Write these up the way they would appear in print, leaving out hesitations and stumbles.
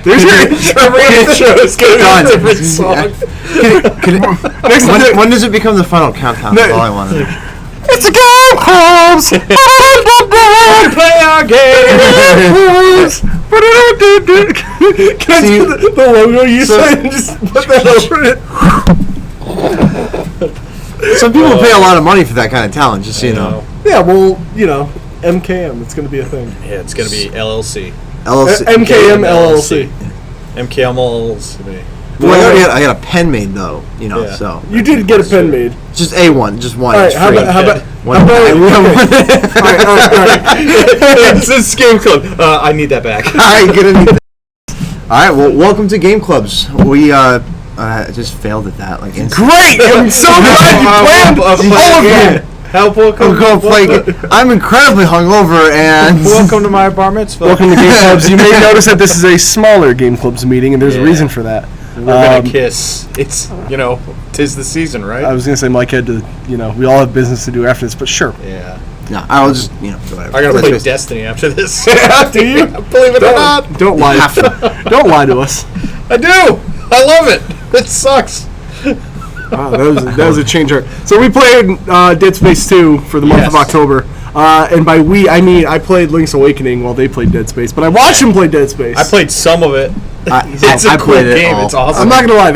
There's your intro. Every intro is going to be a different song. When does it become the final countdown? That's all I wanted. It's a game clubs. Play our games. Can I do the logo you said and just put that over it? Some people pay a lot of money for that kind of talent, just so you know. Yeah, well, MKM, it's going to be a thing. Yeah, it's going to be LLC. MKM LLC. MKM LLC. Well, I got a pen made though, so. You did get a pen made. Just A1, just one. All right, how about all right. It's this game club. I need that back. I get it. All right, well, welcome to Game Clubs. We just failed at that. Like, great! I'm so glad you planned all of you. I'm incredibly hungover, and welcome to my bar mitzvah. Welcome to Game Clubs. You may notice that this is a smaller Game Clubs meeting, and there's a reason for that. We're gonna kiss. It's tis the season, right? I was gonna say Mike had to. We all have business to do after this, but sure. Yeah. No, I'll just whatever. I gotta play Destiny after this. Do you? Believe it or not. Don't lie. Don't lie to us. I do. I love it. It sucks. Wow, that was a changer. So we played Dead Space 2 for the month of October. And by we, I mean I played Link's Awakening while they played Dead Space. But I watched them play Dead Space. I played some of it. It's a cool game. It's awesome. I'm not going to lie.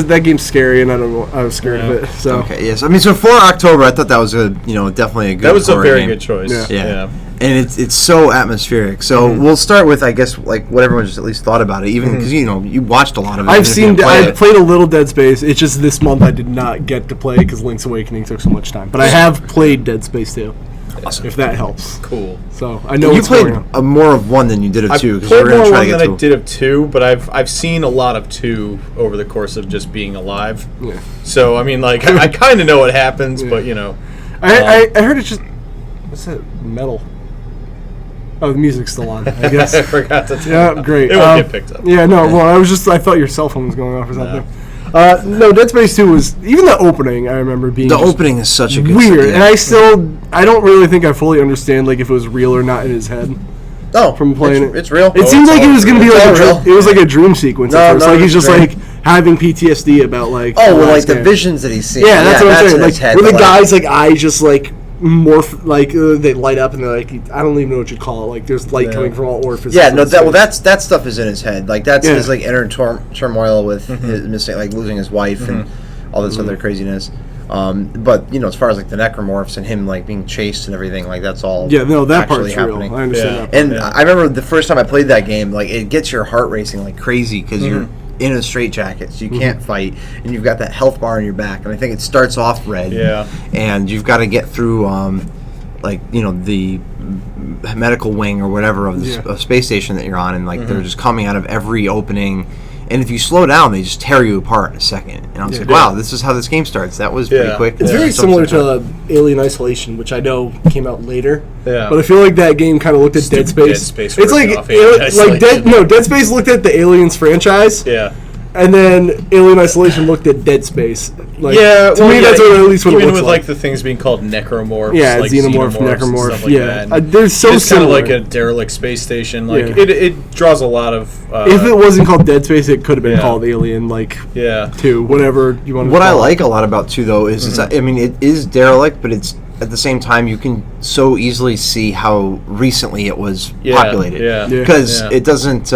That game's scary, and I was scared of it. So. Okay, yes. I mean, so for October, I thought that was definitely a good. That was a very game. good choice. Yeah. And it's so atmospheric. So we'll start with, I guess, like what everyone just at least thought about it, even because you watched a lot of it. I've played a little Dead Space. It's just this month I did not get to play because Link's Awakening took so much time. But I have played Dead Space 2. Awesome. If that helps. Cool. So I know you played more of one than you did of two. I played more of one than I did of two, but I've seen a lot of two over the course of just being alive. Yeah. So I mean, like I kind of know what happens, but I heard it's just what's that metal. Oh, the music's still on, I guess. I forgot to tell Yeah, great. It won't get picked up. Yeah, no, well, I thought your cell phone was going off or something. No, Dead Space 2 was, even the opening, I remember being the opening is such a good weird, yeah. And I don't really think I fully understand, like, if it was real or not in his head. Oh, from playing it's real. It seemed like it was going to be like it was like a dream sequence at first. Like he's just like having PTSD about like like the visions that he's seeing. Yeah, that's what I'm saying. Like when the guy's like eyes just like morph, like they light up and they're like, I don't even know what you'd call it. Like there's light coming from all orifices. Yeah, no, that stuff is in his head. Like that's his like inner turmoil with his missing, like losing his wife and all this other craziness. But as far as like the necromorphs and him like being chased and everything, like that's all. Yeah, no, that part's happening. Real. I understand that. And I remember the first time I played that game, like it gets your heart racing like crazy because you're in a straitjacket, so you can't fight, and you've got that health bar in your back, and I think it starts off red. Yeah. And you've got to get through, the medical wing or whatever of the space station that you're on, and like they're just coming out of every opening. And if you slow down, they just tear you apart in a second. And I was like, wow, this is how this game starts. That was pretty quick. It's very similar to Alien Isolation, which I know came out later. Yeah. But I feel like that game kind of looked at Dead Space. It's like Dead Space looked at the Aliens franchise. Yeah. And then Alien Isolation looked at Dead Space. Like, to me, that's at least what it looks even with like the things being called necromorphs. Yeah, like xenomorph, necromorph. Stuff like that. They're so it's similar. kind of like a derelict space station. Like it draws a lot of. If it wasn't called Dead Space, it could have been called Alien. 2, whatever you want to. What I like a lot about 2 though is it is derelict, but it's at the same time you can so easily see how recently it was populated. Yeah. Because it doesn't.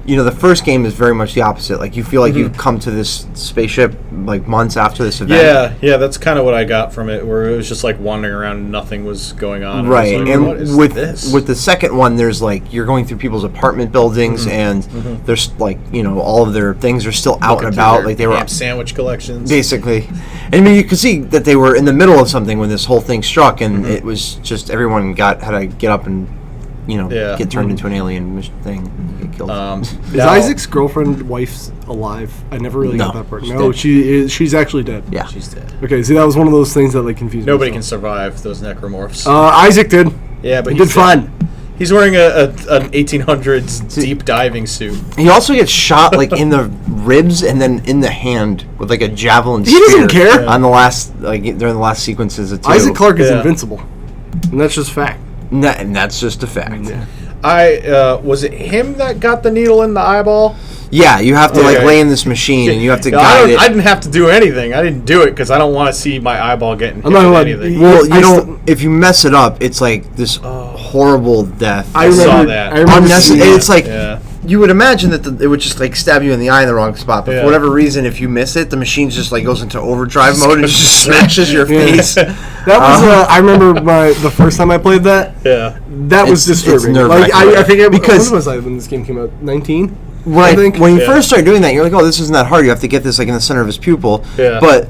The first game is very much the opposite. Like you feel like you've come to this spaceship like months after this event. Yeah, that's kind of what I got from it, where it was just like wandering around and nothing was going on. Right, and what is this? With the second one, there's like you're going through people's apartment buildings, and there's like all of their things are still out and about. Like they were sandwich collections, basically. And you could see that they were in the middle of something when this whole thing struck, and it was just everyone had to get up and get turned into an alien thing. Get killed. Is Isaac's girlfriend, wife's alive? I never really got that part. No, she's actually dead. Yeah, she's dead. Okay, see, that was one of those things that confused me. Nobody can survive those necromorphs. Isaac did. Yeah, but he did fine. He's wearing an 1800s deep diving suit. He also gets shot in the ribs and then in the hand with a javelin. He doesn't care. On the last during the last sequences of 2. Isaac Clarke is invincible, and that's just fact. And that's just a fact. Yeah. Was it him that got the needle in the eyeball? Yeah, you have to Okay. lay in this machine and you have to No, guide it. I didn't have to do anything. I didn't do it because I don't want to see my eyeball getting hit I'm not with gonna anything. lie. Well, you I don't. If you mess it up, it's like this horrible death. I saw remember that. I remember seeing Unnecessary. that. It's like Yeah. you would imagine that it would just like stab you in the eye in the wrong spot, but Yeah. for whatever reason, if you miss it, the machine just like goes into overdrive mode and just smashes your Yeah. face. That was I remember the first time I played that. Yeah. That was It's disturbing. nerve-wracking. I think Because- when was I when this game came out? 19. When you Yeah. first start doing that, you're like, oh, this isn't that hard. You have to get this like in the center of his pupil. Yeah. But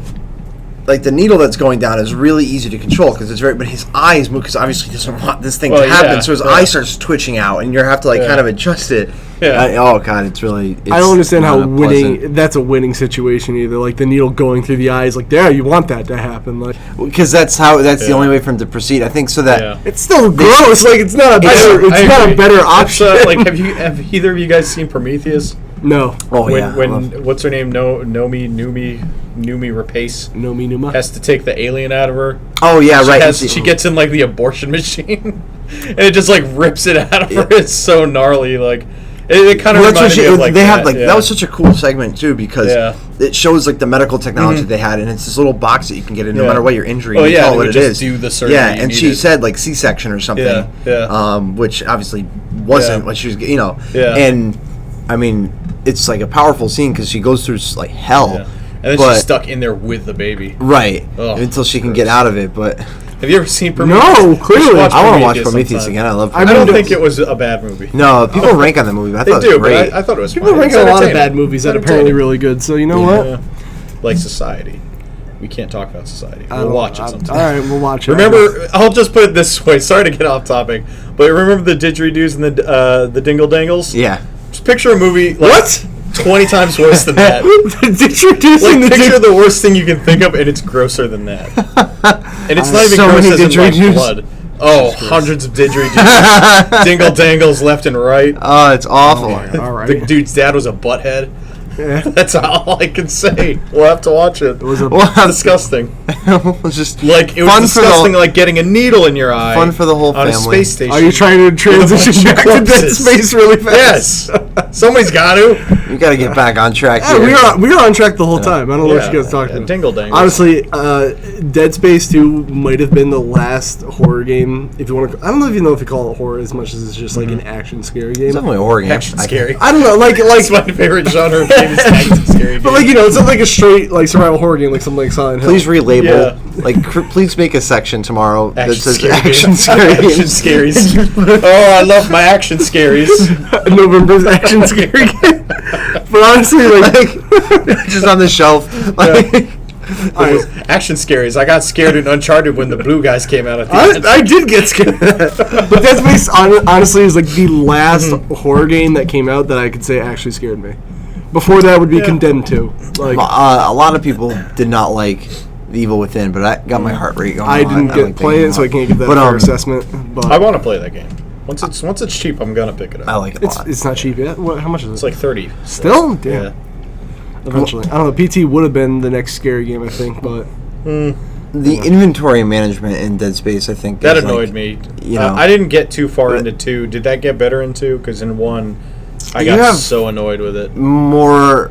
like the needle that's going down is really easy to control because it's very. But his eyes move because obviously he doesn't want this thing Well, to happen. yeah, So his yeah. eye starts twitching out, and you have to like Yeah. kind of adjust it. Yeah. Oh god, it's really. It's I don't understand how not a pleasant- winning. That's a winning situation either. Like the needle going through the eyes. Like there, you want that to happen. Like because that's the Yeah. only way for him to proceed. I think so that. Yeah. it's still gross. Like it's not a better. I It's not a agree. better It's, option. like, have either of you guys seen Prometheus? no. Oh when yeah. I love- what's her name? Numi Rapace No me Numa. has to take the alien out of her. oh yeah, She right. has- she gets in like the abortion machine, and it just like rips it out of her. It's so gnarly. Like it kind of Well, reminded me of like they that. have like yeah. that was such a cool segment too because Yeah. it shows like the medical technology they had and it's this little box that you can get in no Yeah. matter what your injury. Oh, you yeah, tell they what would it just is. do the surgery Yeah, you and she needed. said like C-section or something. Yeah, yeah. Which obviously wasn't Yeah. what she was. Yeah. And I mean it's like a powerful scene because she goes through like hell. Yeah. And then but- she's stuck in there with the baby. Right. Oh, until she can gross. get out of it, but Have you ever seen Prometheus? No, We should clearly. watch I want to watch Prometheus Prometheus sometime. again. I love. I I mean, don't the- think it was a bad movie. No, people rank on the movie. But I They thought it do, was great. but I thought it was People fine. rank It's a lot of entertaining. bad movies that are It's apparently entertaining. really good. So you know Yeah. what? Like Society. We can't talk about Society. I We'll don't- watch it All sometime. right, we'll watch it. Remember, I'll just put it this way. Sorry to get off topic, but remember the didgeridoos and the dingle dangles? Yeah. Just picture a movie like What? 20 times worse than that. Introducing Like the picture the worst thing you can think of, and it's grosser than that. And it's not even So gross many as in like didgeridoos. blood. Oh, hundreds of didgeridoos, dingle dangles left and right. Oh, it's awful. All right. The dude's dad was a butthead. Yeah. That's all I can say. We'll have to watch it. It was a Well, disgusting. it was just Like it was fun disgusting, for the like getting a needle in your eye. fun for the whole on a family. space station. Are you trying to transition bunch of back to Dead corpses. Space really fast? Yes. Somebody's got to. You got to get back on track Yeah, here. we were on track the whole time. I don't know what you guys talking about. Dingle dangles. Honestly, Dead Space 2 might have been the last horror game. If you want to, I don't know if you call it horror as much as it's just like an action scary game. It's definitely a horror game. Action scary. I don't know, like That's my favorite genre of game is action scary. but like you know, it's not like a straight like survival horror game like something like Silent Hill. Please relabel. Yeah. Like, please make a section tomorrow that Action says scary action games. scary Action games. scaries. Oh, I love my action scaries. November's action scary game. But honestly, like, Just on the shelf. Like, Action scaries. I got scared in Uncharted when the blue guys came out at the end. I did get scared. But Dead Space honestly is like the last horror game that came out that I could say actually scared me. Before that would be Condemned 2. Like a lot of people did not like The Evil Within, but I got my heart rate going. I didn't get like play thinking it, so I about can't give that But, a fair um, assessment. But I want to play that game. Once it's cheap, I'm gonna pick it up. I like it a it's lot. it's not cheap yet. What? How much is it? It's like 30. Still, damn. Yeah. Eventually, I don't know. PT would have been the next scary game, I think, but The inventory management in Dead Space, I think, That is, like, annoyed me. you know. I didn't get too far But- into 2. Did that get better in 2? Because in 1, I You got have- so annoyed with it. more.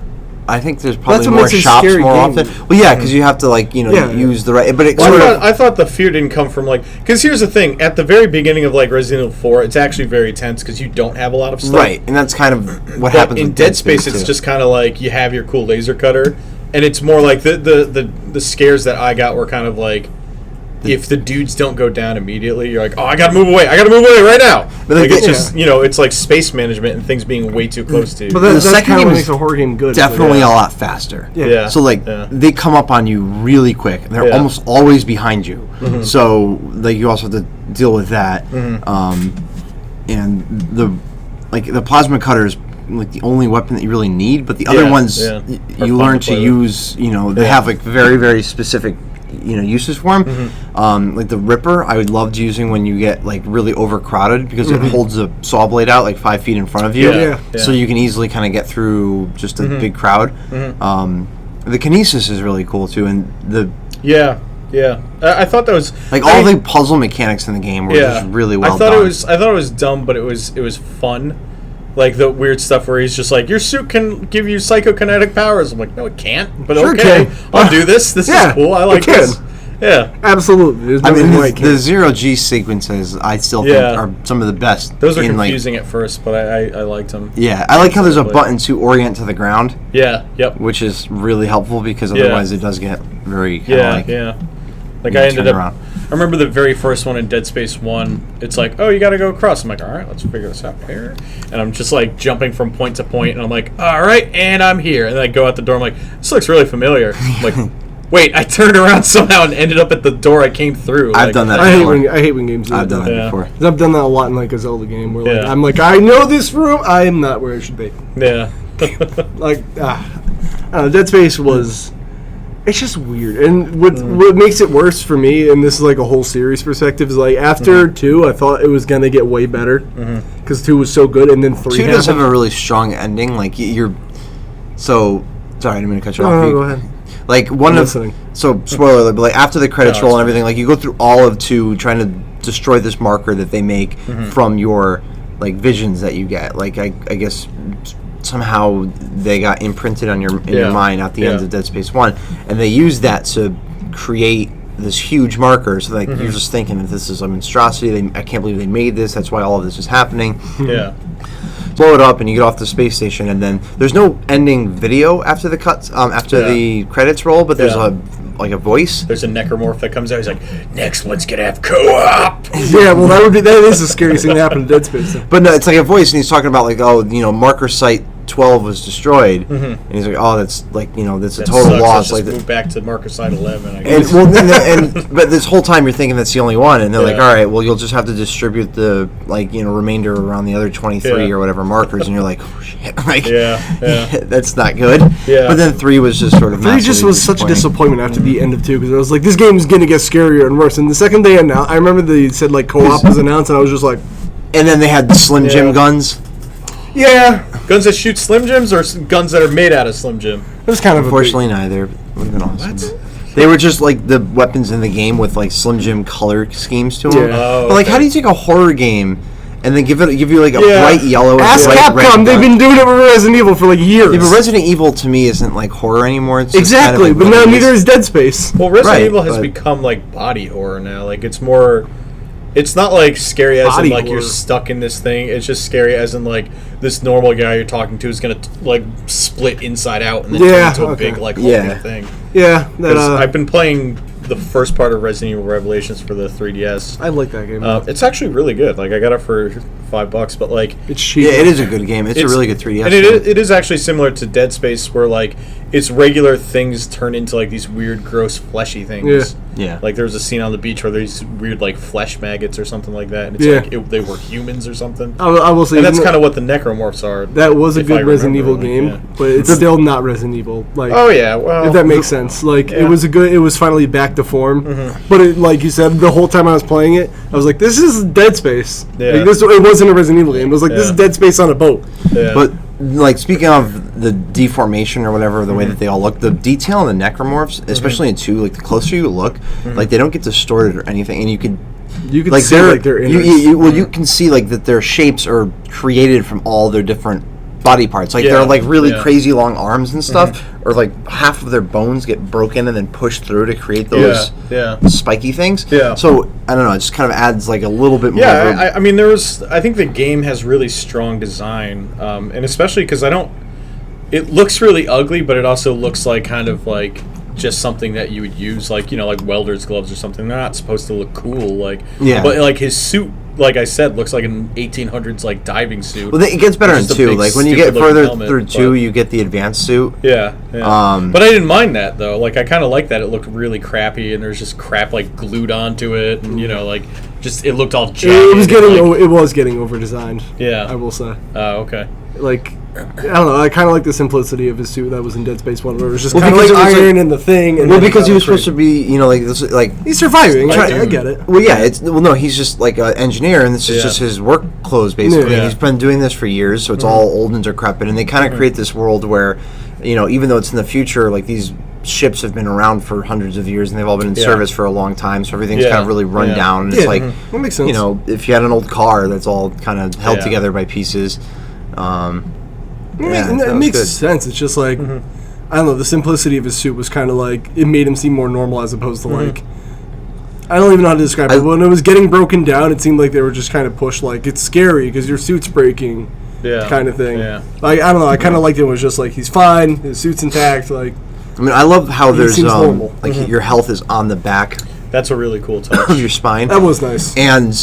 I think there's probably what more makes it a shops scary more game. often. Well, yeah, because you have to Yeah. use the right. But it Well, sort of I thought the fear didn't come from because here's the thing: at the very beginning of like Resident Evil 4, it's actually very tense because you don't have a lot of stuff. right, and that's kind of what But happens in with Dead Space. too. It's just kind of like you have your cool laser cutter, and it's more like the scares that I got were kind of like. If the dudes don't go down immediately, you're like, oh, I gotta move away! I gotta move away right now! But Like the it's thing- just it's like space management and things being way too close to you. but The that's second kind of game what is makes a horror game good. definitely Yeah. a lot faster. Yeah. So Yeah. they come up on you really quick. They're Yeah. almost always behind you. So you also have to deal with that. And the plasma cutter is like the only weapon that you really need. But the other Yeah, ones yeah. Are you fun learn to to play with. use. They Yeah. have like very very specific uses for them. Like the Ripper, I would loved using when you get like really overcrowded because it holds a saw blade out like 5 feet in front of you, Yeah, yeah. so you can easily kind of get through just a big crowd. The kinesis is really cool too, and Yeah. I thought that was Like all the puzzle mechanics in the game were just really well done. I thought it was dumb, but it was fun. Like the weird stuff where he's just like, your suit can give you psychokinetic powers. I'm like, no, it can't. But Sure okay, can. I'll do this. This Yeah, is cool. I like it can. this. Yeah. Absolutely. There's no I mean, reason why it the can't. zero G sequences I still think Yeah. are some of the best. Those were in, confusing at first, but I liked them. Yeah, I like how there's a Exactly. button to orient to the ground, Yeah. Yep. which is really helpful because otherwise it does get very kind of Yeah. like Yeah. Like you I turn ended up. around. I remember the very first one in Dead Space 1. It's like, oh, you got to go across. I'm like, all right, let's figure this out here. And I'm just like jumping from point to point, and I'm like, all right, and I'm here. And then I go out the door. I'm like, this looks really familiar. I'm like, wait, I turned around somehow and ended up at the door I came through. I've Like, done that. I hate before. when games do I've done that Yeah. before. 'Cause I've done that a lot in like a Zelda game where like, Yeah. I'm like, I know this room. I am not where I should be. Yeah. Like, I don't know, Dead Space was. It's just weird, and what makes it worse for me, and this is like a whole series perspective, is like after 2, I thought it was gonna get way better because 2 was so good, and then 3 Two does have happened. a really strong ending. Like you're, so sorry, I didn't mean to cut you off. No, You- go ahead. Like one I'm of listening. so spoiler alert, but like after the credits No, roll it's and everything, like you go through all of 2 trying to destroy this marker that they make from your like visions that you get. Like I guess somehow they got imprinted on in your Yeah. mind at the end Yeah. of Dead Space 1, and they used that to create this huge marker. So like you're just thinking that this is a monstrosity. I can't believe they made this. That's why all of this is happening. Yeah. Blow it up and you get off the space station, and then there's no ending video after the cuts after Yeah. the credits roll, but there's Yeah. a voice. There's a necromorph that comes out. He's like, next one's gonna have co-op. Yeah, well, that is the scariest thing that happened in Dead Space. Though. But no, it's like a voice, and he's talking about like, oh, marker site 12 was destroyed, and he's like, oh, that's like, that's a That total sucks. loss. Let's Like, just move back to marker side 11. I and guess. well, but this whole time you're thinking that's the only one, and they're like, Yeah. all right, well, you'll just have to distribute the remainder around the other 23 Yeah. or whatever markers, and you're like, oh shit, like, Yeah, yeah. that's not good. Yeah. But then 3 was just sort of 3 just massively was such a disappointing. disappointment after the end of 2 because I was like, this game is gonna get scarier and worse. And the second they announced, I remember they said like co-op was announced, and I was just like, And then they had the Slim Jim Yeah. guns. yeah, Guns that shoot Slim Jims or guns that are made out of Slim Jim? it was kind of Unfortunately, neither. Would have been awesome. They were just like the weapons in the game with like Slim Jim color schemes to them. Yeah. Oh, But like, okay. how do you take a horror game and then give you like a Yeah. bright yellow? And Ask bright red Capcom. They've gun? been doing it with Resident Evil for like years. Yeah, but Resident Evil to me isn't like horror anymore. It's just exactly, kind of but like now movies. neither is Dead Space. Well, Resident Right, Evil has but- become like body horror now. Like it's more. It's not like scary as Body in like you're horror. stuck in this thing. It's just scary as in like this normal guy you're talking to is gonna like split inside out and then Yeah, turn into a okay. big like Yeah. hulking thing. Yeah, that 'Cause I've been playing the first part of Resident Evil Revelations for the 3DS. I like that game. It's actually really good. Like I got it for $5, but like It's cheap. Yeah, it is a good game. It's a really good 3DS. and it is actually similar to Dead Space, where like its regular things turn into like these weird, gross, fleshy things. Yeah. Like there was a scene on the beach where there's weird like flesh maggots or something like that, and it's Yeah. like they were humans or something. I will say And that's even kind of what the necromorphs are. that was a if I good Resident remember Evil right, game, yeah. but it's still not Resident Evil. Like, Oh yeah, well, if that makes sense. Like, Yeah. it was finally back to form. But it, like you said, the whole time I was playing it, I was like, this is Dead Space. Yeah. Like, it wasn't a Resident Evil game. It was like, this is Yeah. Dead Space on a boat. Yeah. But like speaking of the deformation or whatever, the way that they all look, the detail in the necromorphs, especially in 2, like the closer you look, like they don't get distorted or anything, and you could You could like see like their innards. you can see like that their shapes are created from all their different body parts. Like Yeah, they're like really yeah. crazy long arms and stuff, or like half of their bones get broken and then pushed through to create those yeah. spiky things. Yeah. So I don't know. It just kind of adds like a little bit more. Yeah, of a- I mean, I think the game has really strong design, and especially because it looks really ugly, but it also looks like kind of like just something that you would use, like like welder's gloves or something. They're not supposed to look cool, like Yeah. But like his suit, like I said, looks like an 1800s like diving suit. Well, it gets better in Just a 2. big, Like when you get stupid-looking further helmet, through 2, but- you get the advanced suit. Yeah. Um, but I didn't mind that though. Like I kind of liked that. It looked really crappy, and there's just crap like glued onto it, and like just it looked all jagged. It was getting like, it was getting over designed. Yeah. I will say. Oh, okay. Like, I don't know. I kind of like the simplicity of his suit that was in Dead Space 1, where it was just Well, kind of like because it was iron like- and the thing. And Well, then because he was got supposed to be, like this, like He's surviving. Like, I get it. Well, yeah, no, he's just like an engineer, and this is Yeah. just his work clothes, basically. Yeah. And he's been doing this for years, so it's all old and decrepit. And they kind of create this world where, even though it's in the future, like these ships have been around for hundreds of years and they've all been in Yeah. service for a long time, so everything's Yeah. kind of really run Yeah. down. And Yeah, it's like, that makes sense. you know, if you had an old car that's all kind of held Yeah. together by pieces. Yeah, it that was makes good. sense. It's just like I don't know. The simplicity of his suit was kind of like it made him seem more normal as opposed to like I don't even know how to describe it. When it was getting broken down, it seemed like they were just kind of pushed like it's scary because your suit's breaking, Yeah. kind of thing. Yeah. Like I don't know. I kind of liked it. Was just like he's fine. His suit's intact. Like I mean, I love how there's seems normal. like your health is on the back That's a really cool of touch. your spine, that was nice. and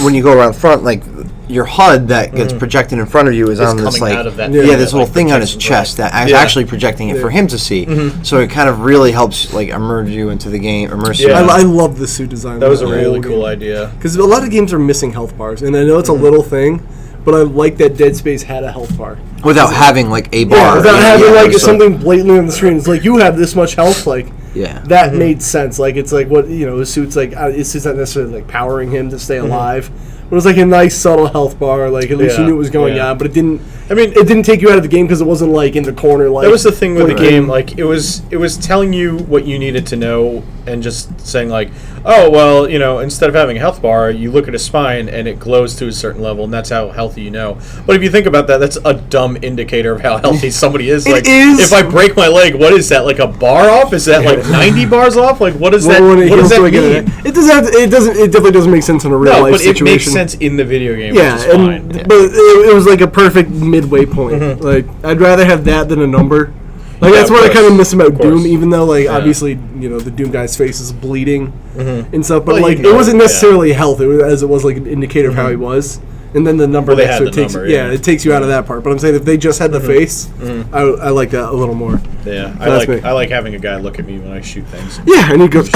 when you go around front, like your HUD that gets projected in front of you is on this coming like out of that Yeah, thing this that, little like, thing on his protects chest his that is Yeah. actually projecting it for him to see. So it kind of really helps like immerse you into the game. Yeah. I love the suit design. That was a really cool idea. Because a lot of games are missing health bars, and I know it's a little thing, but I like that Dead Space had a health bar. without having like a bar. Yeah, without having like so- something blatantly on the screen. It's like you have this much health, like Yeah. that made sense. Like it's like what you know, his suit's like it's just not necessarily like powering him to stay alive. But it was like a nice subtle health bar. Like at least you Yeah, knew what was going yeah. on, but it didn't. I mean, It didn't take you out of the game because it wasn't like in the corner. Like that was the thing with the like, game. Like it was telling you what you needed to know, and just saying like, oh well, you know, instead of having a health bar, you look at his spine and it glows to a certain level, and that's how healthy you know. But if you think about that, that's a dumb indicator of how healthy somebody is. It Like is. if I break my leg, what is that? Like a bar off? Is that like 90 bars off? Like what does that? when it What does heals that to again, mean? it doesn't. It doesn't. It definitely doesn't make sense in a real No, life but situation. it makes sense in the video game. Yeah, which is fine. and but it was like a perfect midway point. Like I'd rather have that than a number. Like Yeah, that's of what I course. kind of miss about Of course. Doom. Even though like Yeah. obviously you know the Doom guy's face is bleeding and stuff, but Well, like you know, it wasn't yeah. necessarily health. It was as it was like an indicator of how he was. And then the number Well, they next had to it the takes number, yeah, yeah. it takes you out of that part. But I'm saying if they just had the face, I like that a little more. Yeah, That's me. I like having a guy look at me when I shoot things. Yeah, and he goes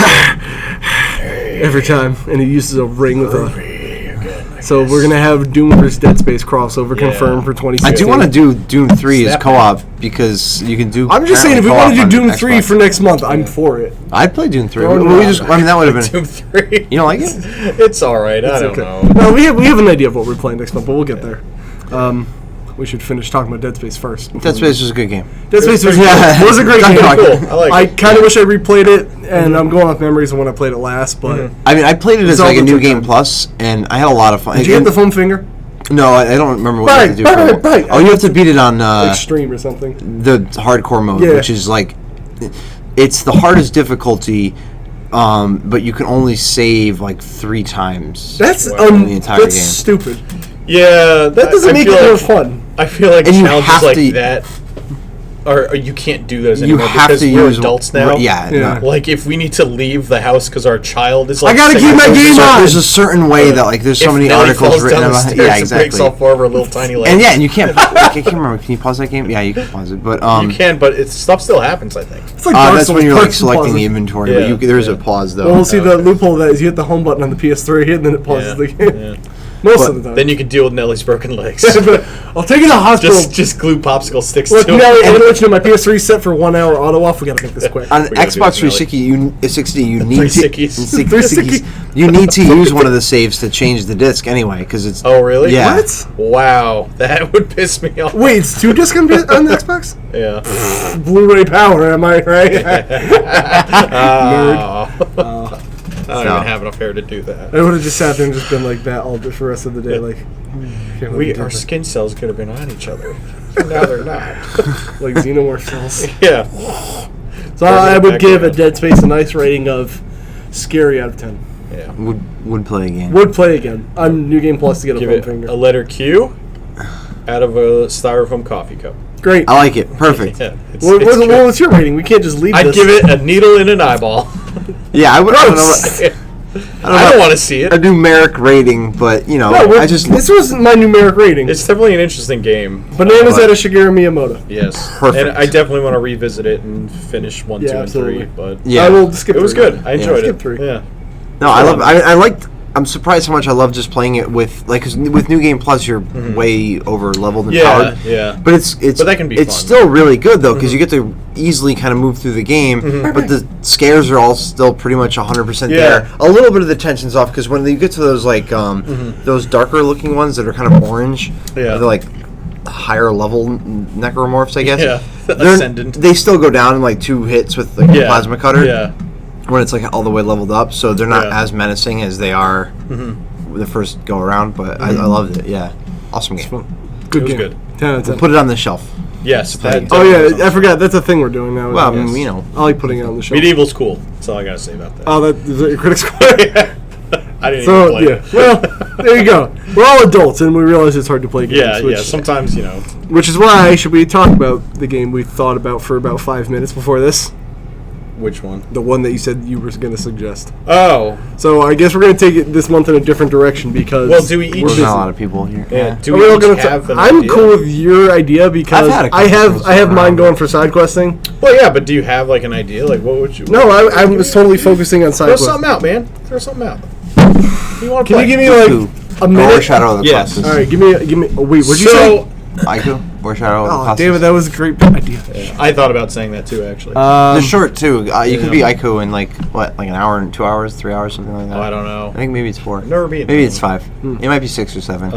every time, and he uses a ring with a. So we're gonna have Doom vs Dead Space crossover Yeah. confirmed for 2016. I do want to do Doom 3 as Snap. co-op because you can do. I'm just saying, if we apparently want to do co-op Doom on 3 Xbox. for next month, I'm for it. I'd play Doom 3. Oh, We no. just, I mean, that would have been. Doom 3. You don't like it? It's all right. I don't know. No, we have an idea of what we're playing next month, but we'll get there. We should finish talking about Dead Space first. Dead Space was a good game. Dead Space was, pretty yeah, it was a great game. Cool. I like I it. kind of wish I replayed it, and I'm going off memories of when I played it last. But I mean, I played it as all like a the new took game time. plus, and I had a lot of fun. did you get the foam finger? No, I don't remember what you have to do. Bite, bite. Oh, you have to beat it on Extreme or something. the hardcore mode, Yeah. which is like it's the hardest difficulty, but you can only save like 3 times. That's Wow. The entire that's game. stupid. Yeah, That doesn't make it more fun. I feel like And you challenges have like to- that, or you can't do those You anymore have because to we're use adults now. Yeah, Yeah. no. Like if we need to leave the house because our child is like, I gotta sick keep or my something, game So on. there's a certain way that like there's so if many Nelly articles falls written down the about. stairs Yeah, and breaks exactly. all 4 of her little tiny legs. And yeah, and you can't. I can't remember. Can you pause that game? Yeah, you can pause it. But you can, but stuff still happens. I think. It's like Dark that's when Souls, you're like parts and selecting the pauses. inventory. Yeah, But there's yeah. a pause though. Well, we'll see the Okay. loophole of that is you hit the home button on the PS3 and then it pauses Yeah, the game. yeah. Most But of the time. Then you can deal with Nelly's broken legs. But I'll take you to the hospital. just glue popsicle sticks Look, to now it. I'm gonna let you know my PS3 is set for 1 hour auto off. We gotta make this quick. On We gotta do Xbox it, Nelly. 360, you need to 360s. 360s, you need to use one of the saves to change the disc anyway because it's. Oh really? Yeah. What? Wow, that would piss me off. Wait, it's 2 disc on the Xbox? Yeah. Blu-ray power, am I right? Oh. I don't even have enough hair to do that. I would have just sat there and just been like that all for the rest of the day. Like, can't wait to Our do that. skin cells could have been on each other. Now they're not. Like xenomorph cells. Yeah. So I would Back give a around. Dead Space a nice rating of scary out of 10. Yeah. Would play again. Would play again on New Game Plus to get a Give foam it finger. a letter Q out of a styrofoam coffee cup. Great. I like it. Perfect. Yeah, it's, What, it's what's, good. what's your rating? We can't just leave I'd this. give it a needle in an eyeball. Yeah, I would. I don't know. Gross. I don't want to see A it. numeric rating, but you know, No, I just this wasn't my numeric rating. It's definitely an interesting game. Bananas But- out of Shigeru Miyamoto. Yes. Perfect. And I definitely want to revisit it and finish 1, Yeah, 2, and absolutely. 3. But Yeah. I will skip it was 3. good. I enjoyed Skip it. 3. Yeah. no. I love. I liked. I'm surprised how much I love just playing it with like 'cause with New Game Plus you're way over leveled and Yeah. powered. Yeah. But it's But that can be it's fun. still really good though because you get to easily kind of move through the game, but the scares are all still pretty much 100% Yeah. there. A little bit of the tension's off because when you get to those like those darker looking ones that are kind of orange, Yeah. they're like higher level necromorphs, I guess. Yeah, They're- Ascendant. They still go down in like 2 hits with like the plasma cutter. Yeah. When it's like all the way leveled up, so they're not Yeah. as menacing as they are the first go around. But I loved it. Yeah, awesome game. Good It was game. good. 10 out of 10. Put it on the shelf. Yes. play. That, Oh yeah, I forgot. That's a thing we're doing now. Well, I Yes. mean, you know. I like putting it on the show. Medieval's cool. That's all I gotta say about that. Oh, that is that your critics score? I didn't So even play yeah, it. well, there you go. We're all adults, and we realize it's hard to play games. Yeah, which, yeah. Sometimes, you know. Which is why should we talk about the game we thought about for about 5 minutes before this? Which one? The one that you said you were going to suggest. Oh. So I guess we're going to take it this month in a different direction because Well, do we each- we're There's busy. not a lot of people here. Yeah. Do Are we we all each gonna have an I'm idea? cool with your idea because I've had a I couple have things I have going mine around. going for side questing. Well, yeah, but do you have like an idea? Like, what would you? No, I was totally focusing on side Throw questing. something out, man. Throw something out. You want to Can play? you give me like Who? a minute? Or Shadow of the Yes. Colossus. All right, give me. Oh, wait, what'd you say? So, Aiku or Shadow of the Oh, Colossus. David, that was a great idea. I thought about saying that too, actually. They're short too. You can be Yeah. Aiku in like what, like an hour and 2 hours, 3 hours, something like that. Oh, I don't know. I think maybe it's 4. Never been. Maybe it's 5. It might be 6 or 7.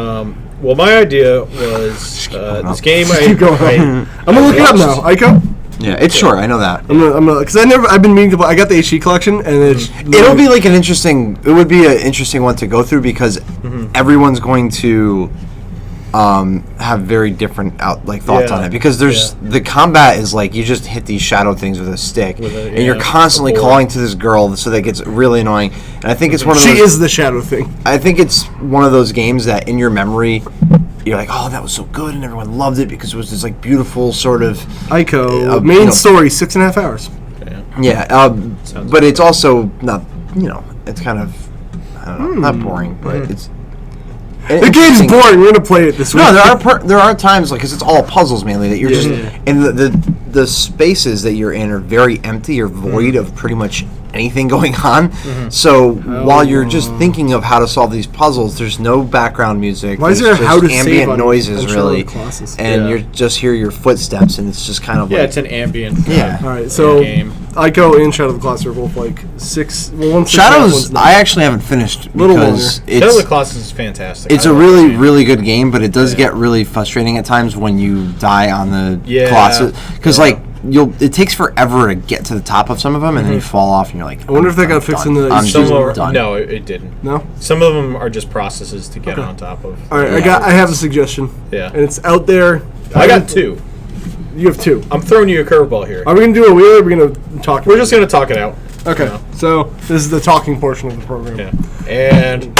Well, my idea was going this up. game. Keep going. I'm gonna look it up now. Ico. yeah, it's short. I know that. I'm gonna, because I've been meaning to play. I got the HD collection, and it's. It'll be like an interesting. It would be an interesting one to go through because everyone's going to have very different thoughts Yeah. on it because there's the combat is like you just hit these shadow things with a stick and you're constantly a board. calling to this girl, so that gets really annoying. And I think it's one of She those. is the shadow thing. I think it's one of those games that in your memory you're like, oh, that was so good, and everyone loved it because it was this like beautiful sort of Ico you main know- story 6.5 hours. yeah. But it's also not, it's kind of I don't know, not boring, but it's. The game's boring. We're gonna play it this week. No, there are times like because it's all puzzles mainly that you're just and the spaces that you're in are very empty or void of pretty much anything going on. So while you're just thinking of how to solve these puzzles, there's no background music. Why is there's there a how just to save ambient on noises Shadow of really, the Colossus? and Yeah. you just hear your footsteps, and it's just kind of Yeah, like it's an ambient. Yeah. All right, so game. Ico and Shadow of the Colossus are both like 6. Well, one's 6.5, Shadows. one's not. I actually haven't finished Little because longer. Shadow of the it's. Colossus is fantastic. It's I a love really, it. really good game, but it does get really frustrating at times when you die on the Yeah. Colossus. Because, it takes forever to get to the top of some of them, and then you fall off, and you're like, I wonder if that got fixed in the I'm Some just of them done. no, it didn't. No. Some of them are just processes to get on top of. All right, I have a suggestion. Yeah. And it's out there. I got 2. You have 2. I'm throwing you a curveball here. Are we gonna do a wheel? Or are we gonna talk? We're just gonna talk it out. Okay. know. So this is the talking portion of the program. Yeah. And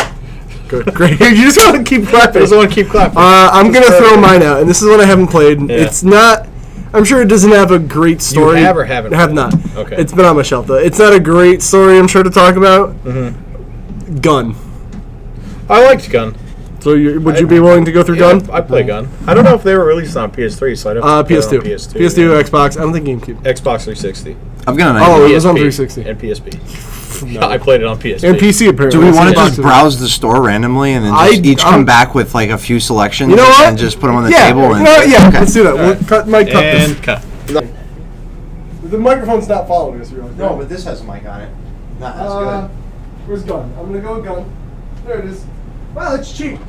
Good. Great. You just want to keep I clapping. just want to keep clapping. I'm gonna Just throw mine out, and this is one I haven't played. Yeah. It's not. I'm sure it doesn't have a great story. have or haven't I have played not. it? Okay. It's been on my shelf though. It's not a great story. I'm sure to talk about. Gun. I liked Gun. So would you be willing to go through Gun? I play Gun. I don't know if they were released on PS3, so I don't. PS2. PS2. PS2, yeah. Xbox. I don't think GameCube. Xbox 360. I've got an Oh, idea. it was on PSP, 360. and PSP. I played it on PSP. And PC apparently. Do we want to Xbox just is- browse the store randomly and then just each come back with like a few selections You know what? and just put them on the Yeah. table? And, You know what? Yeah. Okay. Let's do that. We'll Alright. cut. Mike, cut And this. cut. The microphone's not following us. Really. but this has a mic on it. Not Where's Gun? I'm gonna go with Gun. There it is. Wow, it's cheap.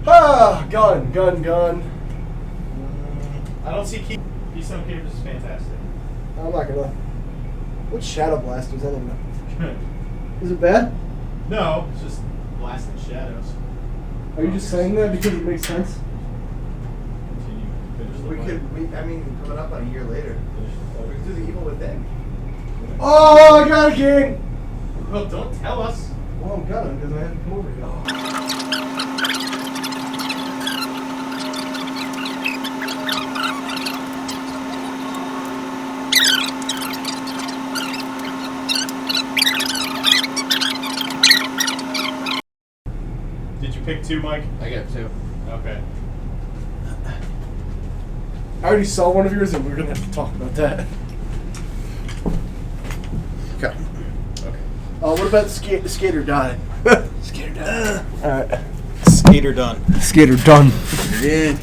Gun. I don't see Keystone Capers is fantastic. I'm not gonna. What's Shadow Blasters? I don't know. Is it bad? No, it's just blasting shadows. Are you just saying that because it makes sense? coming up on a year later. We could do the Evil Within. Oh, I got a king. Well, don't tell us. Well, I'm gonna because I have to come over here. Did you pick 2, Mike? I got 2. Okay. I already saw one of yours, and we're gonna have to talk about that. Okay. What about Skater Die? Scared done. Alright. Skater done. Skater done. Yeah.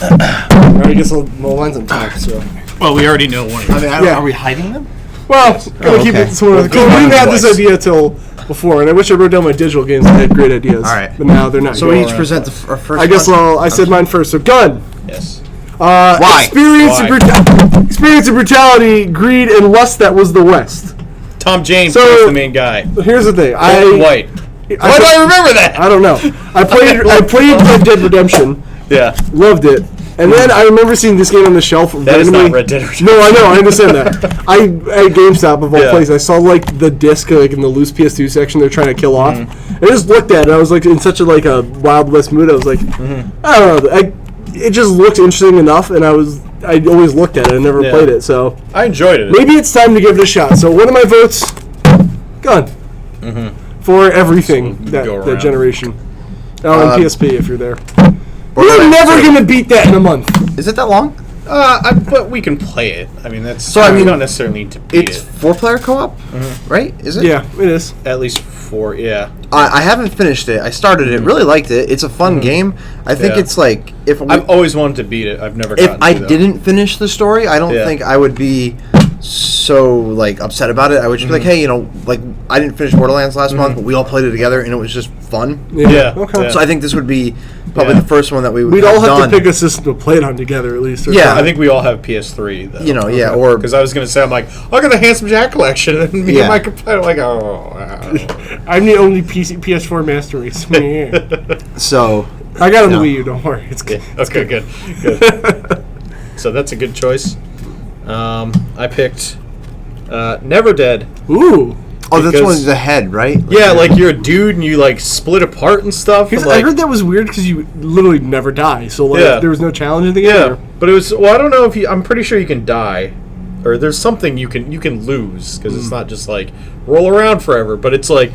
I guess mine's on top, so. Well, we already know one. I mean, Yeah. are we hiding them? Well, gonna keep okay. it sort of. We'll go We didn't around have this twice. idea till before, and I wish I wrote down my digital games. I had great ideas. All right. But now they're not. So good. we each present our first. I guess one? I said mine first. So gun. Yes. Why? Experience Why? and experience and brutality, greed and lust. That was the West. Tom James So- is the main guy. Here's the thing. White. Why do I remember that? I don't know. I played Red Dead Redemption. Yeah. Loved it. And then I remember seeing this game on the shelf. That is not Red Dead Redemption. No, I know. I understand that. I at GameStop of all Yeah. places, I saw like the disc like in the loose PS2 section they're trying to kill off. I just looked at it. I was like in such a Wild West mood. I was like, I don't know. It just looked interesting enough, and I always looked at it. I never Yeah. played it, so I enjoyed it. maybe it's time to give it a shot. So one of my votes, gun, for everything So that go that around. generation. Oh, and PSP if you're there. We're Borderlands never 2. gonna beat that in a month. Is it that long? But we can play it. I mean, that's. So, I we mean, don't necessarily need to beat It's it. 4-player co-op, right? Is it? Yeah, it is. At least 4. Yeah. I haven't finished it. I started it. Really liked it. It's a fun game. I think Yeah. it's like I've always wanted to beat it. I've never. if gotten I to, though. didn't finish the story, I don't Yeah. think I would be so like upset about it. I would just be like, hey, like I didn't finish Borderlands last month, but we all played it together and it was just fun. Yeah. Okay. Yeah. So I think this would be probably Yeah. the first one that we would We'd all have done. to pick a system to play it on together at least. Or Yeah. I think we all have PS3. Though. Yeah, or Because I was gonna say, I'm like, I got the Handsome Jack collection, and me Yeah. and my computer like, oh. Wow. I'm the only PS4 master race. Yeah. so I got it on No. the Wii U. Don't worry. It's good. Okay, good. Good. So that's a good choice. I picked Never Dead. Ooh. oh, that's because- one's the head, right? Yeah, like you're a dude and you like split apart and stuff. Because and, like, I heard that was weird because you literally never die. So like Yeah. there was no challenge in the game. Yeah, or- but it was. Well, I don't know if you. I'm pretty sure you can die, or there's something you can lose because it's not just like roll around forever. But it's like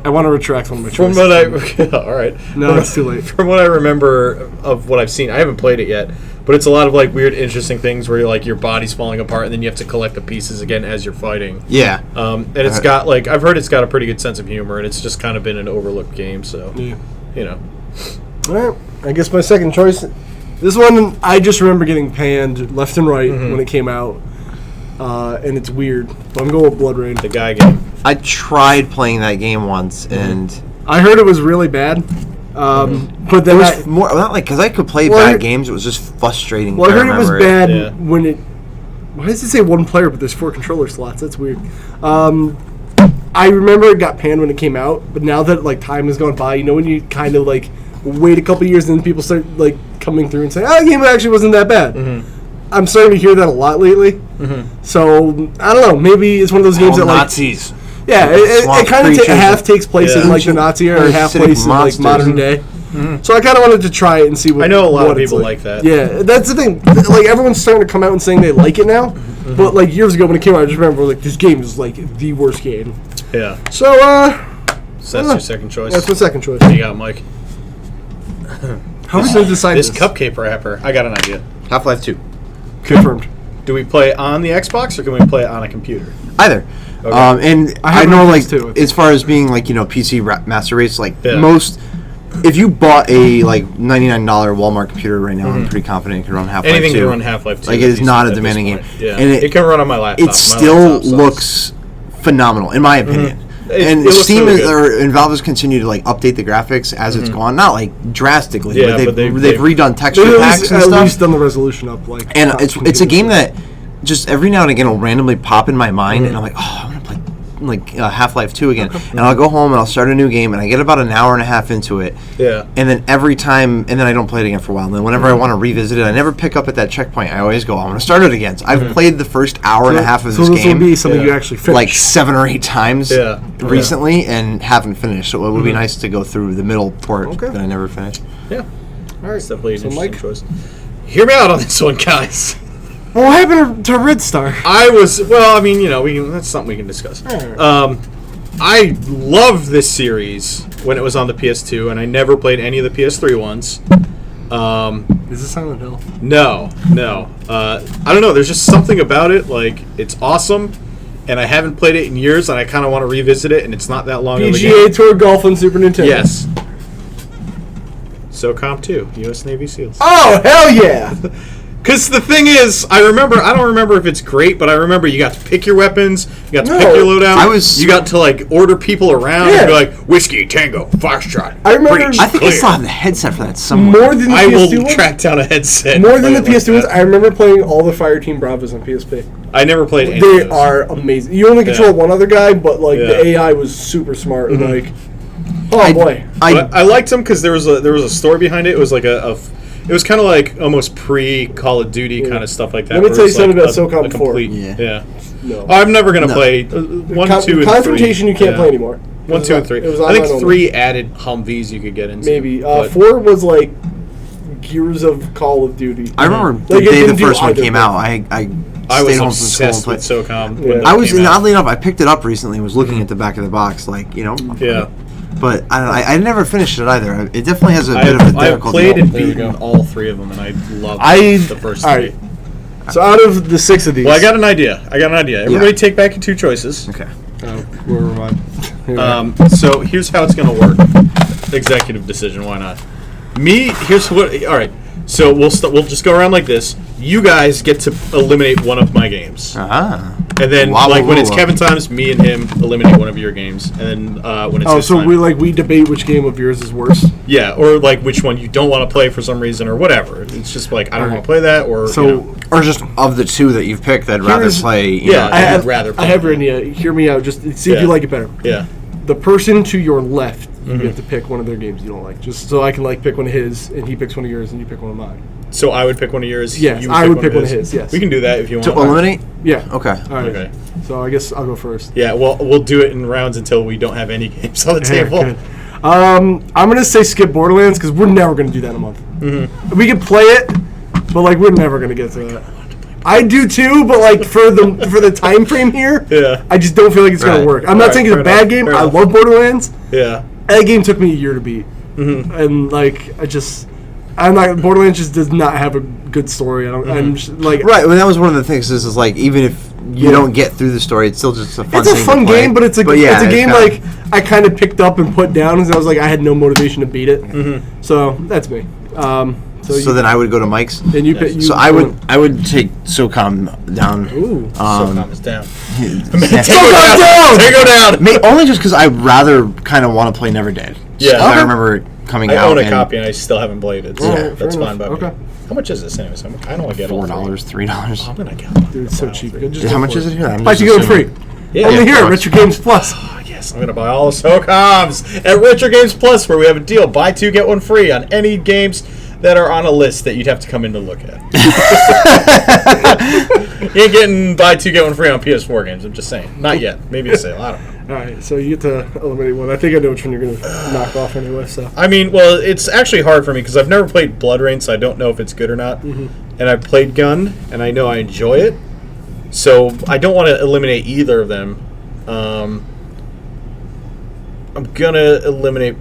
I want to retract one of my from choices. what I. All right. No, From- it's too late. From what I remember of what I've seen, I haven't played it yet, but it's a lot of like weird, interesting things where you're like your body's falling apart and then you have to collect the pieces again as you're fighting. Yeah. And it's got like I've heard it's got a pretty good sense of humor and it's just kind of been an overlooked game. So Yeah. you know. All right. I guess my second choice. This one I just remember getting panned left and right when it came out, and it's weird. But I'm going with Blood Rain. The guy game. I tried playing that game once and I heard it was really bad, but it then was more not like because I could play Well, I bad heard- games. It was just frustrating. Well, I heard it was remember bad Yeah. when it. Why does it say one player, but there's 4 controller slots? That's weird. I remember it got panned when it came out, but now that like time has gone by, you know when you kind of like wait a couple years and then people start like coming through and saying, "Oh, the game actually wasn't that bad." I'm starting to hear that a lot lately. So I don't know. Maybe it's one of those games Oh, that like Nazis. yeah, it Swamp kind of creatures half takes place Yeah. in like the Nazi era, and half Parasitic place in like monsters. modern day. So I kind of wanted to try it and see what. I know a lot of what it's people like that. Yeah, that's the thing. Like everyone's starting to come out and saying they like it now, but like years ago when it came out, I just remember like this game is like the worst game. Yeah. So So that's your second choice. that's my second choice. What do you got, Mike? How are we going to decide This this? cupcake wrapper. I got an idea. Half-Life 2. Confirmed. Do we play it on the Xbox or can we play it on a computer? Either. Okay. And I I, have know, one of like, those too. as far as being, like, PC Master Race, like, Yeah. most... If you bought a, like, $99 Walmart computer right now, I'm pretty confident it could run Half-Life 2. Anything can run Half-Life 2. Like, it is decent not a at this demanding game. point. Yeah. And it can run on my laptop. It My still laptop sucks. looks phenomenal, in my opinion. And It looks Steam really is, good. and Valve has continued to, like, update the graphics as it's gone. Not, like, drastically, Yeah, but but they've they've- redone texture They've packs and at stuff. least done the resolution up. Like, And top it's a game computers. that just every now and again will randomly pop in my mind, and I'm like, oh, I want to play like Half-Life 2 again. And I'll go home and I'll start a new game, and I get about an hour and a half into it. Yeah. And then every time, and then I don't play it again for a while. And then whenever I want to revisit it, I never pick up at that checkpoint. I always go, I'm going to start it again. So I've played the first hour and a half of So this this game will be something Yeah. you actually finish. like 7 or 8 times Yeah. recently and haven't finished. So it would be nice to go through the middle part Okay. that I never finished. Yeah. all right. It's definitely an So, interesting Mike? choice. Hear me out on this one, guys. Well, what happened to Red Star? I was I mean, that's something we can discuss. Alright. I loved this series when it was on the PS2, and I never played any of the PS3 ones. Is it Silent Hill? No. I don't know. There's just something about it. Like, it's awesome, and I haven't played it in years, and I kind of want to revisit it, and it's not that long of a game. PGA Tour Golf on Super Nintendo. Yes. SOCOM 2, U.S. Navy SEALs. Oh, hell yeah! Because the thing is, I don't remember if it's great, but I remember you got to pick your weapons, you got to pick your loadout, you got to like order people around and be like, whiskey, tango, foxtrot. I remember. British, I think I clear. still have the headset for that somewhere. More than the I PS2 will ones? track down a headset. More than the and play it PS2 like ones, that. I remember playing all the Fireteam Bravos on PSP. I never played any of They those. are amazing. You only control one other guy, but like Yeah. the AI was super smart and like, boy. But I liked them because there was a story behind it. It was like it was kind of like almost pre Call of Duty kind of stuff like that. Let me where tell it you was something like about SOCOM a 4. complete- Yeah. No. I'm never gonna play 1, 2, and Confrontation 3. you can't play anymore. 1, 2, and 3. It was I think online 3 added Humvees you could get into. Maybe. but 4 was like Gears of Call of Duty. I remember Like, the it day didn't the do first one either came thing. out. I I stayed was home from school and obsessed with played. SOCOM. Yeah. When I that was, came and out. oddly enough, I picked it up recently and was looking at the back of the box, like, you know. Yeah. But I never finished it either. It definitely has a bit of a I have difficult played and There we beaten go. all 3 of them, and I loved the first 3. All right. So out of the 6 of these. Well, I got an idea. Everybody take back your 2 choices. Okay. Where am I? So here's how it's going to work. Executive decision, why not? Here's what. All right. So we'll just go around like this. You guys get to eliminate one of my games, Ah. and then Wow, like wow, when wow, it's wow. Kevin times, me and him eliminate one of your games, and then when it's Oh, his so time, we debate which game of yours is worse. yeah, or like which one you don't want to play for some reason or whatever. It's just like I don't want to play that, or So you know. Or just of the 2 that you've picked, I'd rather Here's- play. You Yeah. know, I have rather I play have that. written you. Hear me out. Just see if Yeah. you like it better. Yeah. The person to your left, you get to pick one of their games you don't like. Just so I can like pick one of his, and he picks one of yours, and you pick one of mine. So I would pick one of yours. Yes, you I would pick one of his, yes. We can do that if you want. to eliminate? Yeah. Okay. All right. Okay. So I guess I'll go first. Yeah, well, we'll do it in rounds until we don't have any games on the table. Good. I'm gonna say skip Borderlands because we're never gonna do that in a month. Mm-hmm. We can play it, but like we're never gonna get to that. I do too, but like for the time frame here, Yeah. I just don't feel like it's gonna Right. work. I'm not Alright, saying it's a fair bad enough, game. fair I enough. love Borderlands. Yeah. That game took me a year to beat, and like I'm not. Borderlands just does not have a good story. I'm just, like Right. Well, that was one of the things. Is like even if you don't get through the story, it's still just a fun. It's a thing fun to play. game, but it's a yeah, it's a game kinda- like I kind of picked up and put down because I was like I had no motivation to beat it. So that's me. So then I would go to Mike's. then you pick. So I would take SOCOM down. Ooh. SOCOM is down. SOCOM down! Tango down! Only just because I'd rather kind of want to play Never Dead. Yeah. So I Okay. remember it coming I out. own a and copy and I still haven't played it. So Alright, fair that's fine enough. by me. Okay. How much is this anyway? I don't want to get all $4, three. $3. I'm gonna get. Dude, it's so cheap. Just How go much for is it here? I'm Buy just you go assuming. free. Yeah, Only yeah, here of at course. Retro Games Plus. Yes, I'm gonna buy all the SOCOMs at Retro Games Plus, where we have a deal: buy 2 get 1 free on any games that are on a list that you'd have to come in to look at. You ain't getting buy 2 get 1 free on PS4 games. I'm just saying, not yet. Maybe a sale. I don't know. All right, so you get to eliminate one. I think I know which one you're gonna knock off anyway. So I mean, well, it's actually hard for me because I've never played Blood Rain, so I don't know if it's good or not. And I played Gun, and I know I enjoy it. So I don't want to eliminate either of them. I'm gonna eliminate.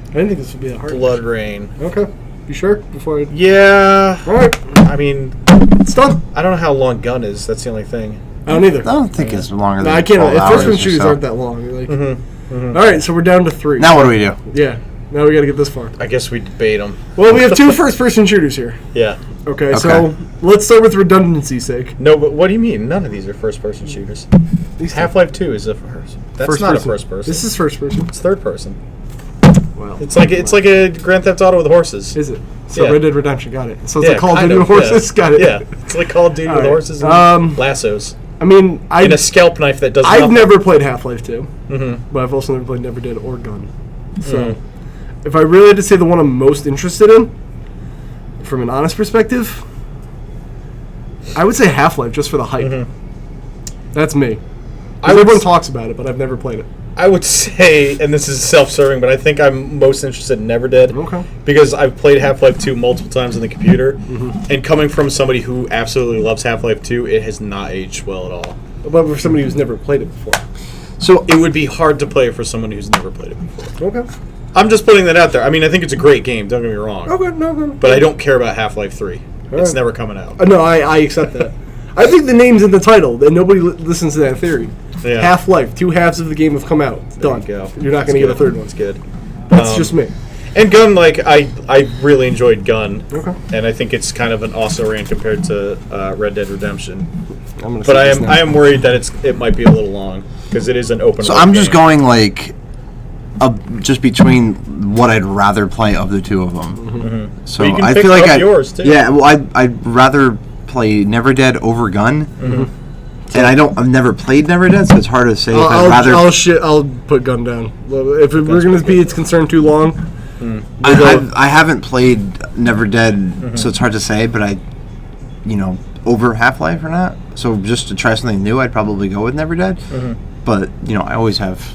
I didn't think this would be that hard. Blood Rain. Okay, you sure? Before I. Yeah. All right, I mean, it's done. I don't know how long Gun is. That's the only thing. I don't either. I don't think it's longer No, than I can't. 12 First hours person or shooters so. aren't that long. Like, all right, so we're down to 3. Now what do we do? Yeah. Now we got to get this far. I guess we debate them. Well, we have 2 first-person shooters here. Yeah. Okay, Okay. so let's start with redundancy's sake. No, but what do you mean? None of these are first-person shooters. These Half-Life 2 is a first. That's first not person. a first-person. This is first person. It's third-person. Well, It's like a Grand Theft Auto with horses. Is it? So Yeah. Red Dead Redemption, got it. So it's Yeah, like Call of kind Duty with of, horses, yeah. got it. Yeah, it's like Call of Duty with Alright. horses and Um, lassos I mean, and a scalp knife that does I've nothing. never played Half-Life 2, Mhm. but I've also never played Never Dead or Gun. So, Mm. if I really had to say the one I'm most interested in, from an honest perspective, I would say Half-Life just for the hype. Mhm. That's me. 'Cause I would everyone s- talks about it, but I've never played it. I would say, and this is self-serving, but I think I'm most interested in Never Dead. Okay. Because I've played Half-Life 2 multiple times on the computer, Mm-hmm. and coming from somebody who absolutely loves Half-Life 2, it has not aged well at all. But for somebody who's never played it before. So It would be hard to play for someone who's never played it before. Okay. I'm just putting that out there. I mean, I think it's a great game, don't get me wrong. Okay, no. But I don't care about Half-Life 3. It's Alright. never coming out. No, I accept that. I think the name's in the title, and nobody listens to that theory. Yeah. Half-Life, 2 halves of the game have come out. There Done. you go. You're not going to That's get a good. third one. That's good. That's just me. And Gun, like I really enjoyed Gun. Okay. And I think it's kind of an also ran compared to Red Dead Redemption. I'm gonna But say this now. I am worried that it might be a little long because it is an open. So world I'm just game. going like, just between what I'd rather play of the two of them. Mm-hmm. So But you can I pick feel like up yours, too. Yeah, well, I'd rather play Never Dead over Gun. Mm-hmm. And I've never played Never Dead, so it's hard to say. If I'd rather. I'll put Gun down. If we're going to be it's concerned too long, I haven't played Never Dead, so it's hard to say. But over Half-Life or not. So just to try something new, I'd probably go with Never Dead. But I always have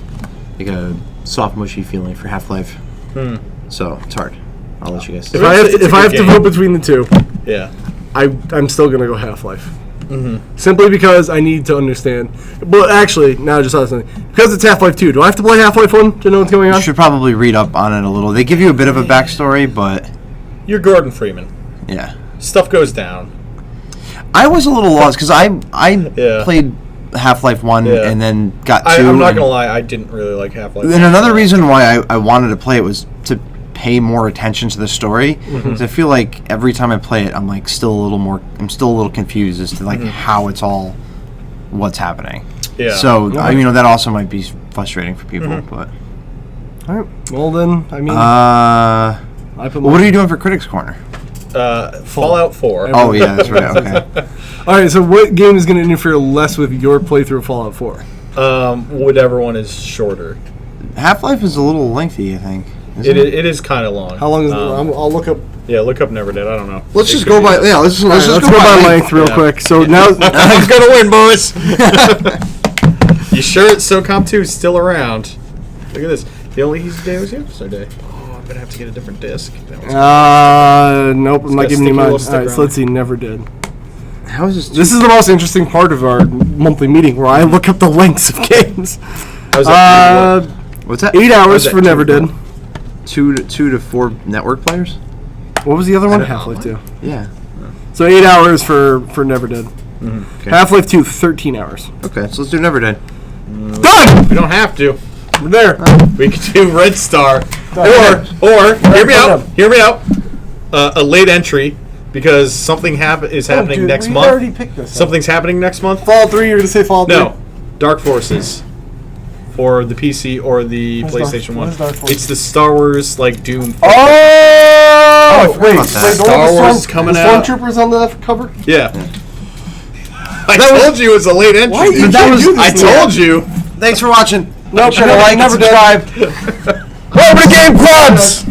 like a soft, mushy feeling for Half-Life. So it's hard. I'll let you guys. if I have it's a if I have good to game. vote between the two, Yeah. I'm still going to go Half-Life. Simply because I need to understand. Well, actually, now I just saw something. Because it's Half-Life 2, do I have to play Half-Life 1 to know what's going on? You should probably read up on it a little. They give you a bit of a backstory, but You're Gordon Freeman. yeah. Stuff goes down. I was a little lost because I Yeah. played Half-Life 1 Yeah. and then got 2. I'm not and- gonna lie, I didn't really like Half-Life. And another reason why I wanted to play it was to pay more attention to the story. 'Cause I feel like every time I play it, I'm still a little confused as to how it's all, what's happening. Yeah. So that also might be frustrating for people. But All right. Well, then, I mean, I put what are you doing for Critics Corner? Fallout 4. Oh yeah, that's right. Okay. All right, so what game is going to interfere less with your playthrough of Fallout 4? Whatever one is shorter. Half-Life is a little lengthy, I think. Isn't It is kind of long. How long is it? I'll look up. Yeah, look up Never Dead. I don't know. Let's It just could go be by. this. Yeah, let's Let's just go by length real Yeah. quick. So now, Who's gonna win, boys? You sure SOCOM 2 is still around? Look at this. The only easy day was yesterday. Oh, I'm gonna have to get a different disc. That one's- nope, I'm got not a giving you sticky mine. All little right, sticker so on let's see. Never did. How is this? This is the most interesting part of our monthly meeting, where I look up the lengths of games. How's that? What's that? 8 hours that for Never Did. 2 to 4 network players. What was the other one? don't know. Half-Life 2. Yeah. So 8 hours for Never Did. Okay. Half-Life 2, 13 hours. Okay, so let's do Never Dead. Done! We don't have to. We're there. We could do Red Star, Done. or hear me done. out. Hear me out. A late entry because something is happening next month. picked this. Something's happening next month. Fallout 3, you're going to say Fallout 3? No, Dark Forces for the PC or the What's Dark- PlayStation what 1. is Dark Forces? It's the Star Wars Doom. Oh! I forgot wait, about that. Star Wars coming the out. Stormtroopers on the cover? Yeah. I told you it was a late entry. Why you But can't do this I to me? told you. Thanks for watching. Nope, Sure to like and Never Did. subscribe. Welcome to Game Clubs!